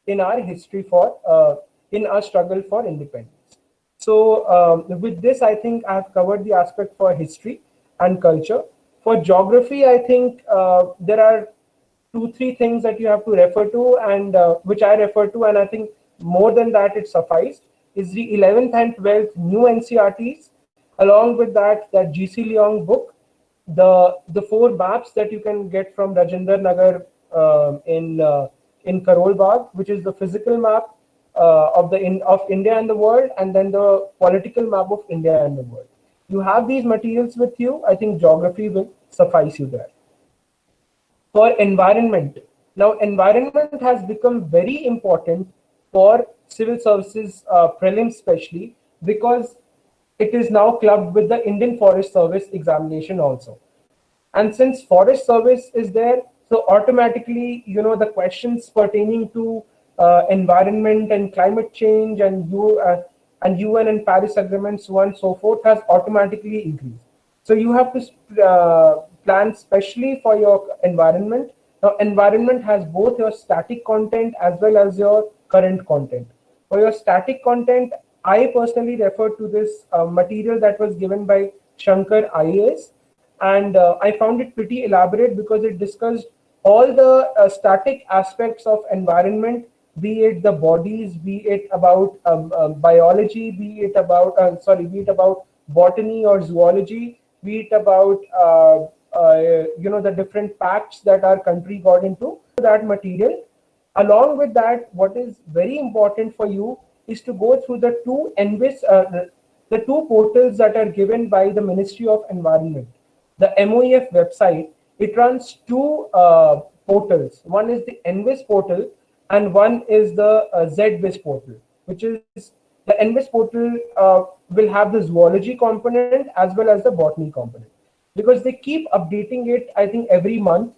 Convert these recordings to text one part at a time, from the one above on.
in our history in our struggle for independence. So with this, I think I've covered the aspect for history and culture. For geography, I think there are 2, 3 things that you have to refer to, and which I refer to, and I think more than that it sufficed, is the 11th and 12th new NCRTs. Along with that GC Leong book, the 4 maps that you can get from Rajendra Nagar in Karol Bagh, which is the physical map of India and the world, and then the political map of India and the world. You have these materials with you. I think geography will suffice you there. For environment, now environment has become very important for civil services prelims, especially because it is now clubbed with the Indian Forest Service examination also. And since Forest Service is there, so automatically, the questions pertaining to environment and climate change and UN and Paris Agreement, so on and so forth, has automatically increased. So you have to plan specially for your environment. Now, environment has both your static content as well as your current content. For your static content, I personally refer to this material that was given by Shankar IAS, and I found it pretty elaborate because it discussed all the static aspects of environment, be it the bodies, be it about biology, be it about botany or zoology, be it about the different pacts that our country got into that material. Along with that, what is very important for you is to go through the 2 the 2 portals that are given by the Ministry of Environment. The MOEF website, it runs 2 portals. One is the NVIS portal and one is the ZVIS portal, which is the NVIS portal will have the zoology component as well as the botany component, because they keep updating it, I think, every month.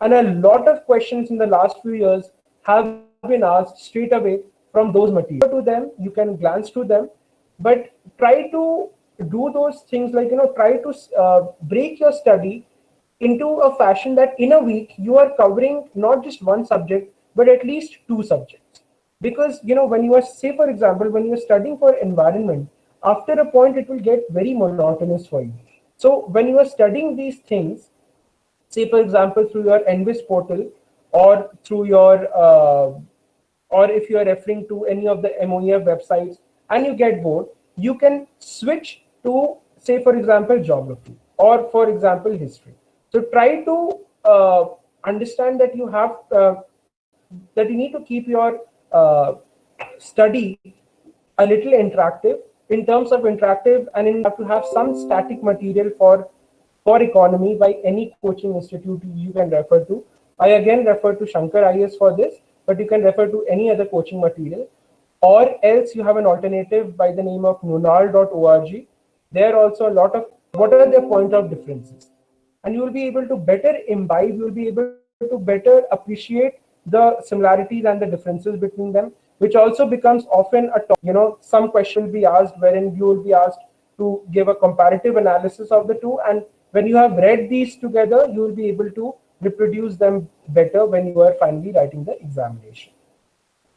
And a lot of questions in the last few years have been asked straight away from those materials. To them, you can glance through them, but try to do those things like, try to break your study into a fashion that in a week you are covering not just one subject, but at least 2 subjects. Because, when you are, say, for example, when you're studying for environment, after a point, it will get very monotonous for you. So when you are studying these things, say, for example, through your NVIS portal or through your, or if you are referring to any of the MOEF websites and you get bored, you can switch to, say, for example, geography or, for example, history. So try to understand that you have, that you need to keep your study a little interactive. In terms of interactive, and you have to have some static material for economy by any coaching institute you can refer to. I again refer to Shankar IAS for this, but you can refer to any other coaching material, or else you have an alternative by the name of nunal.org. There are also a lot of what are their point of differences, and you will be able to better imbibe, you will be able to better appreciate the similarities and the differences between them, which also becomes often a topic. Some question will be asked wherein you will be asked to give a comparative analysis of the 2, and when you have read these together, you will be able to reproduce them better when you are finally writing the examination.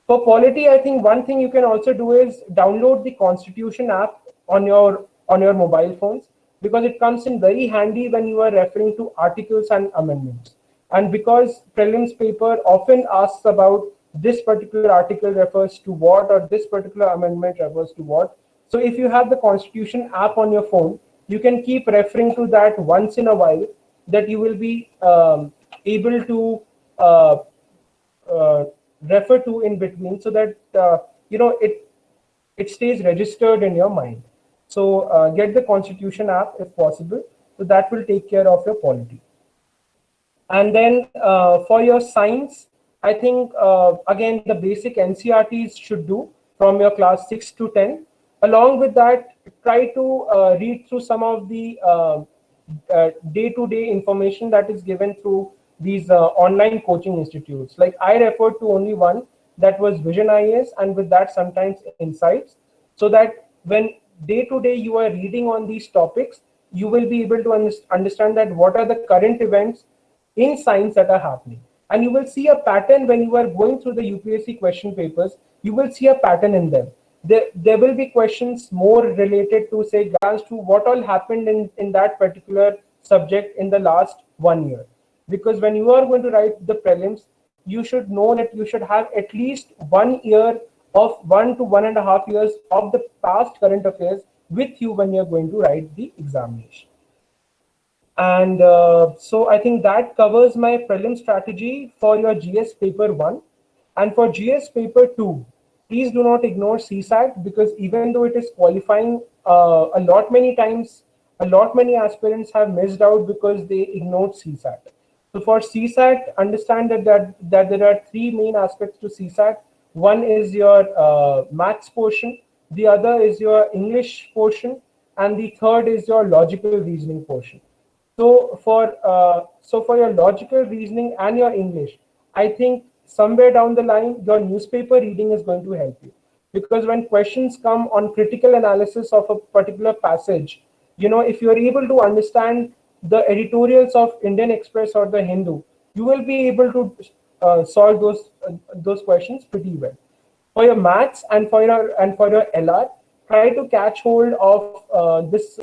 For polity, I think one thing you can also do is download the Constitution app on your mobile phones, because it comes in very handy when you are referring to articles and amendments. And because prelims paper often asks about this particular article refers to what, or this particular amendment refers to what. So if you have the Constitution app on your phone, you can keep referring to that once in a while, that you will be able to refer to in between, so that it stays registered in your mind. So get the Constitution app if possible. So that will take care of your polity. And then for your science, I think, again, the basic NCRTs should do from your class 6 to 10. Along with that, try to read through some of the day-to-day information that is given through these online coaching institutes. Like I referred to only one, that was Vision IAS, and with that sometimes Insights, so that when day-to-day you are reading on these topics, you will be able to understand that what are the current events in science that are happening. And you will see a pattern when you are going through the UPSC question papers. You will see a pattern in them. There will be questions more related to, say, glance to what all happened in that particular subject in the last 1 year. Because when you are going to write the prelims, you should know that you should have at least 1 year of 1 to 1.5 years of the past current affairs with you when you're going to write the examination. And so I think that covers my prelim strategy for your GS paper 1. And for GS paper 2, please do not ignore CSAT, because even though it is qualifying, a lot many aspirants have missed out because they ignored CSAT. So for CSAT, understand that there are three main aspects to CSAT. One is your maths portion, the other is your English portion, and the third is your logical reasoning portion. So for your logical reasoning and your English, I think somewhere down the line, your newspaper reading is going to help you. Because when questions come on critical analysis of a particular passage, if you're able to understand the editorials of Indian Express or the Hindu, you will be able to solve those questions pretty well. For your maths and for your LR, try to catch hold of this